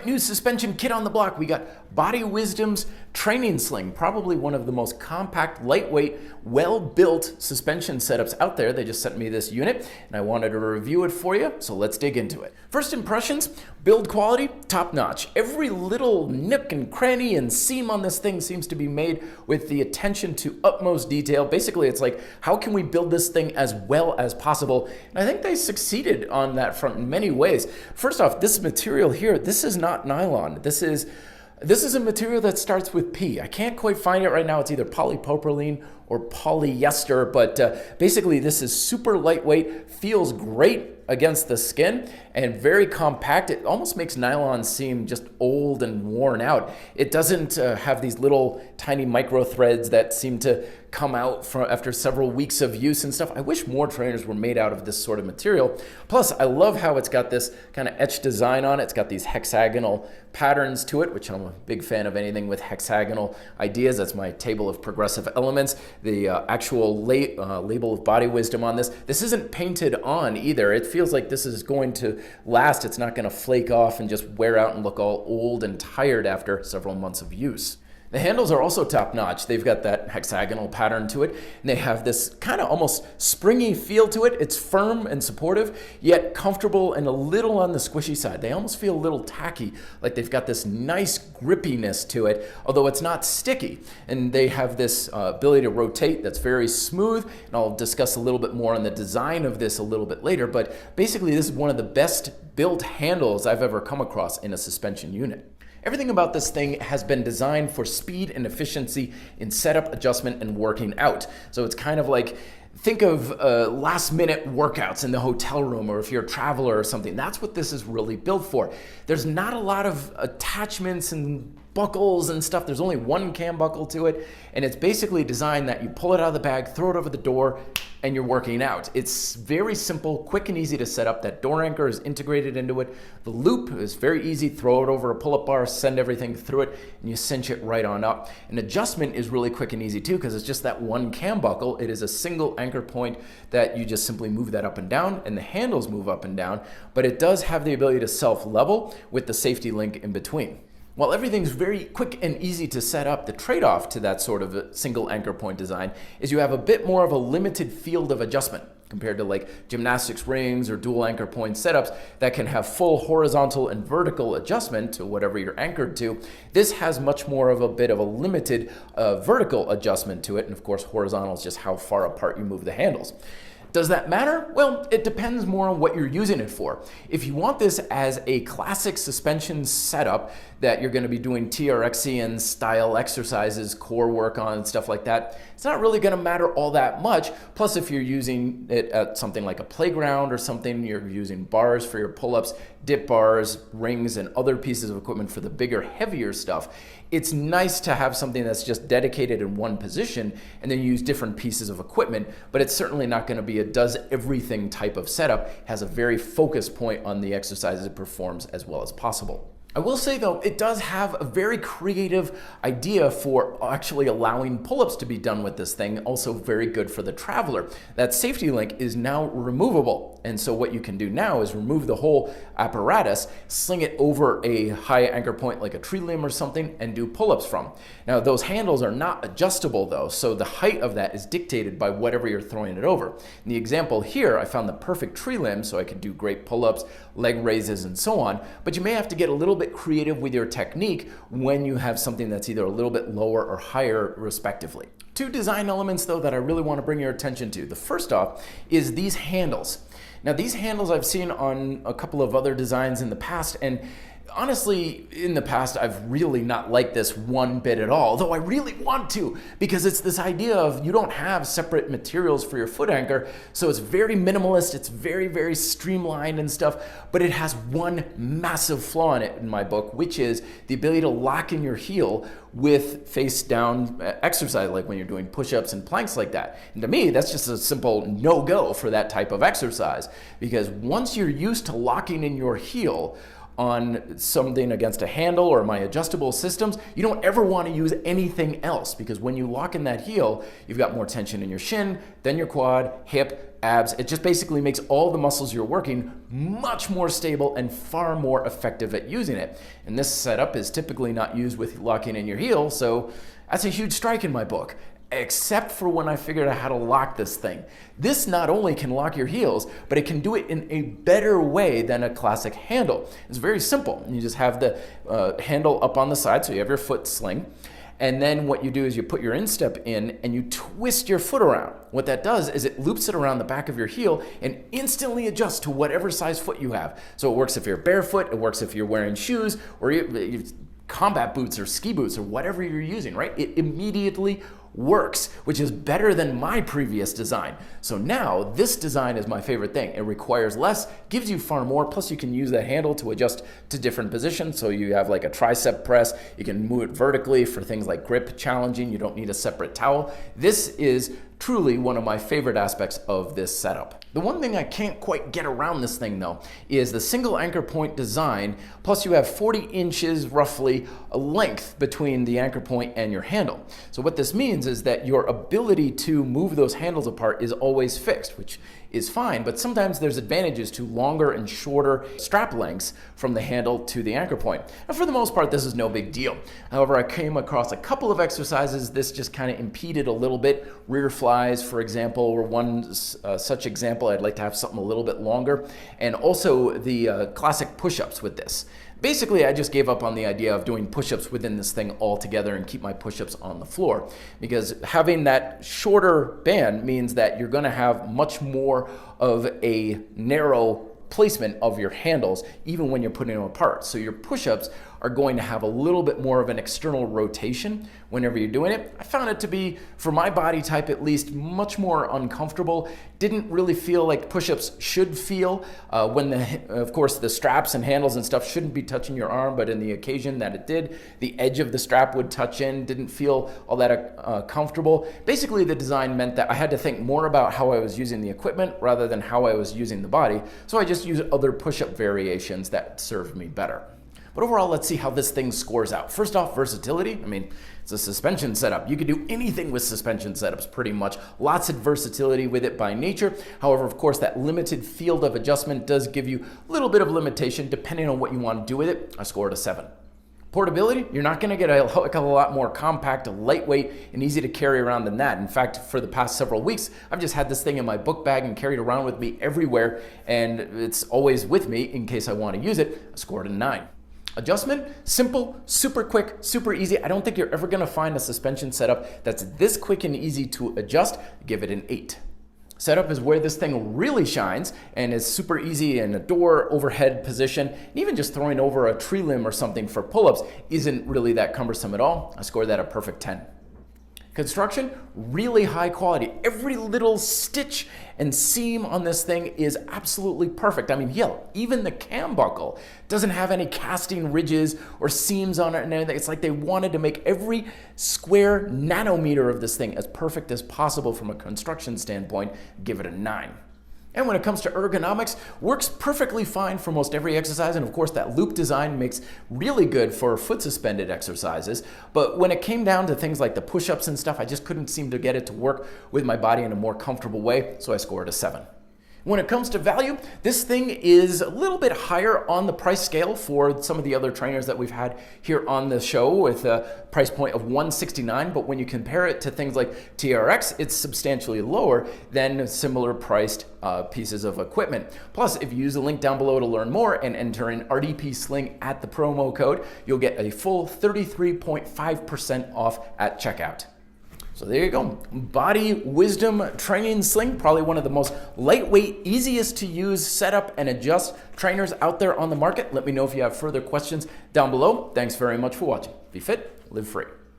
brand new suspension kit on the block. We got Body Wisdom's Training Sling, probably one of the most compact, lightweight, well-built suspension setups out there. They just sent me this unit and I wanted to review it for you, so let's dig into it. First impressions, build quality, top notch. Every little nook and cranny and seam on this thing seems to be made with the attention to utmost detail. Basically, it's like, how can we build this thing as well as possible? And I think they succeeded on that front in many ways. First off, this material here, this is not nylon. This is a material that starts with P. I can't quite find it right now. It's either polypropylene or polyester, but basically this is super lightweight, feels great against the skin, and very compact. It almost makes nylon seem just old and worn out. It doesn't have these little tiny micro threads that seem to come out after several weeks of use and stuff. I wish more trainers were made out of this sort of material. Plus, I love how it's got this kind of etched design on it. It's got these hexagonal patterns to it, which I'm a big fan of anything with hexagonal ideas. That's my table of progressive elements. The actual label of Body Wisdom on this. This isn't painted on either. It feels like this is going to last. It's not going to flake off and just wear out and look all old and tired after several months of use. The handles are also top notch. They've got that hexagonal pattern to it, and they have this kind of almost springy feel to it. It's firm and supportive, yet comfortable and a little on the squishy side. They almost feel a little tacky, like they've got this nice grippiness to it, although it's not sticky. And they have this ability to rotate that's very smooth, and I'll discuss a little bit more on the design of this a little bit later, but basically this is one of the best built handles I've ever come across in a suspension unit. Everything about this thing has been designed for speed and efficiency in setup, adjustment, and working out. So it's kind of like, think of last minute workouts in the hotel room, or if you're a traveler or something. That's what this is really built for. There's not a lot of attachments and buckles and stuff. There's only one cam buckle to it, and it's basically designed that you pull it out of the bag, throw it over the door, and you're working out. It's very simple, quick and easy to set up. That door anchor is integrated into it. The loop is very easy. Throw it over a pull-up bar, send everything through it, and you cinch it right on up. And adjustment is really quick and easy too, because it's just that one cam buckle. It is a single anchor point that you just simply move that up and down, and the handles move up and down, but it does have the ability to self-level with the safety link in between. While everything's very quick and easy to set up, the trade-off to that sort of a single anchor point design is you have a bit more of a limited field of adjustment compared to like gymnastics rings or dual anchor point setups that can have full horizontal and vertical adjustment to whatever you're anchored to. This has much more of a bit of a limited vertical adjustment to it, and of course horizontal is just how far apart you move the handles. Does that matter? Well, it depends more on what you're using it for. If you want this as a classic suspension setup that you're going to be doing TRX style exercises, core work on, and stuff like that, it's not really going to matter all that much. Plus, if you're using it at something like a playground or something, you're using bars for your pull-ups, dip bars, rings, and other pieces of equipment for the bigger, heavier stuff, it's nice to have something that's just dedicated in one position and then use different pieces of equipment, but it's certainly not going to be a does everything type of setup. It has a very focused point on the exercises it performs as well as possible. I will say though, it does have a very creative idea for actually allowing pull-ups to be done with this thing, also very good for the traveler. That safety link is now removable, and so what you can do now is remove the whole apparatus, sling it over a high anchor point like a tree limb or something, and do pull-ups from. Now those handles are not adjustable though, so the height of that is dictated by whatever you're throwing it over. In the example here, I found the perfect tree limb so I could do great pull-ups, leg raises, and so on, but you may have to get a little bit creative with your technique when you have something that's either a little bit lower or higher respectively. Two design elements though that I really want to bring your attention to. The first off is these handles. Now these handles I've seen on a couple of other designs in the past, and honestly, in the past, I've really not liked this one bit at all, though I really want to, because it's this idea of you don't have separate materials for your foot anchor, so it's very minimalist, it's very, very streamlined and stuff, but it has one massive flaw in it in my book, which is the ability to lock in your heel with face down exercise, like when you're doing push-ups and planks like that. And to me, that's just a simple no-go for that type of exercise, because once you're used to locking in your heel on something against a handle or my adjustable systems, you don't ever want to use anything else, because when you lock in that heel, you've got more tension in your shin, then your quad, hip, abs. It just basically makes all the muscles you're working much more stable and far more effective at using it. And this setup is typically not used with locking in your heel, so that's a huge strike in my book. Except for when I figured out how to lock this thing. This not only can lock your heels, but it can do it in a better way than a classic handle. It's very simple. You just have the handle up on the side, so you have your foot sling. And then what you do is you put your instep in and you twist your foot around. What that does is it loops it around the back of your heel and instantly adjusts to whatever size foot you have. So it works if you're barefoot, it works if you're wearing shoes, or combat boots or ski boots or whatever you're using, right? It immediately works, which is better than my previous design. So now this design is my favorite thing. It requires less, gives you far more, plus you can use that handle to adjust to different positions. So you have like a tricep press, you can move it vertically for things like grip challenging, you don't need a separate towel. This is truly one of my favorite aspects of this setup. The one thing I can't quite get around this thing though is the single anchor point design, plus you have 40 inches roughly a length between the anchor point and your handle. So what this means is that your ability to move those handles apart is always fixed, which is fine, but sometimes there's advantages to longer and shorter strap lengths from the handle to the anchor point. And for the most part, this is no big deal. However, I came across a couple of exercises, this just kind of impeded a little bit. Rear flies, for example, were one such example. I'd like to have something a little bit longer. And also the classic push-ups with this. Basically, I just gave up on the idea of doing push-ups within this thing altogether and keep my push-ups on the floor, because having that shorter band means that you're going to have much more of a narrow placement of your handles even when you're putting them apart. So your push-ups are going to have a little bit more of an external rotation whenever you're doing it. I found it to be, for my body type at least, much more uncomfortable. Didn't really feel like push-ups should feel when of course the straps and handles and stuff shouldn't be touching your arm, but in the occasion that it did, the edge of the strap would touch in, didn't feel all that comfortable. Basically the design meant that I had to think more about how I was using the equipment rather than how I was using the body, so I just used other push-up variations that served me better. But overall, let's see how this thing scores out. First off, versatility. I mean, it's a suspension setup. You can do anything with suspension setups pretty much. Lots of versatility with it by nature. However, of course, that limited field of adjustment does give you a little bit of limitation depending on what you want to do with it. I scored a 7. Portability, you're not going to get a heck of a lot more compact, lightweight, and easy to carry around than that. In fact, for the past several weeks, I've just had this thing in my book bag and carried around with me everywhere, and it's always with me in case I want to use it. I scored a 9. Adjustment, simple, super quick, super easy. I don't think you're ever going to find a suspension setup that's this quick and easy to adjust. Give it an 8. Setup is where this thing really shines and is super easy in a door overhead position. And even just throwing over a tree limb or something for pull-ups isn't really that cumbersome at all. I scored that a perfect 10. Construction, really high quality. Every little stitch and seam on this thing is absolutely perfect. I mean, hell, even the cam buckle doesn't have any casting ridges or seams on it and anything. It's like they wanted to make every square nanometer of this thing as perfect as possible from a construction standpoint. Give it a 9. And when it comes to ergonomics, works perfectly fine for most every exercise, and of course that loop design makes really good for foot suspended exercises. But when it came down to things like the push-ups and stuff, I just couldn't seem to get it to work with my body in a more comfortable way, so I scored a 7. When it comes to value, this thing is a little bit higher on the price scale for some of the other trainers that we've had here on the show, with a price point of $169, but when you compare it to things like TRX, it's substantially lower than similar priced pieces of equipment. Plus, if you use the link down below to learn more and enter in RDP Sling at the promo code, you'll get a full 33.5% off at checkout. So there you go, Body Wisdom Training Sling, probably one of the most lightweight, easiest to use, setup and adjust trainers out there on the market. Let me know if you have further questions down below. Thanks very much for watching. Be fit, live free.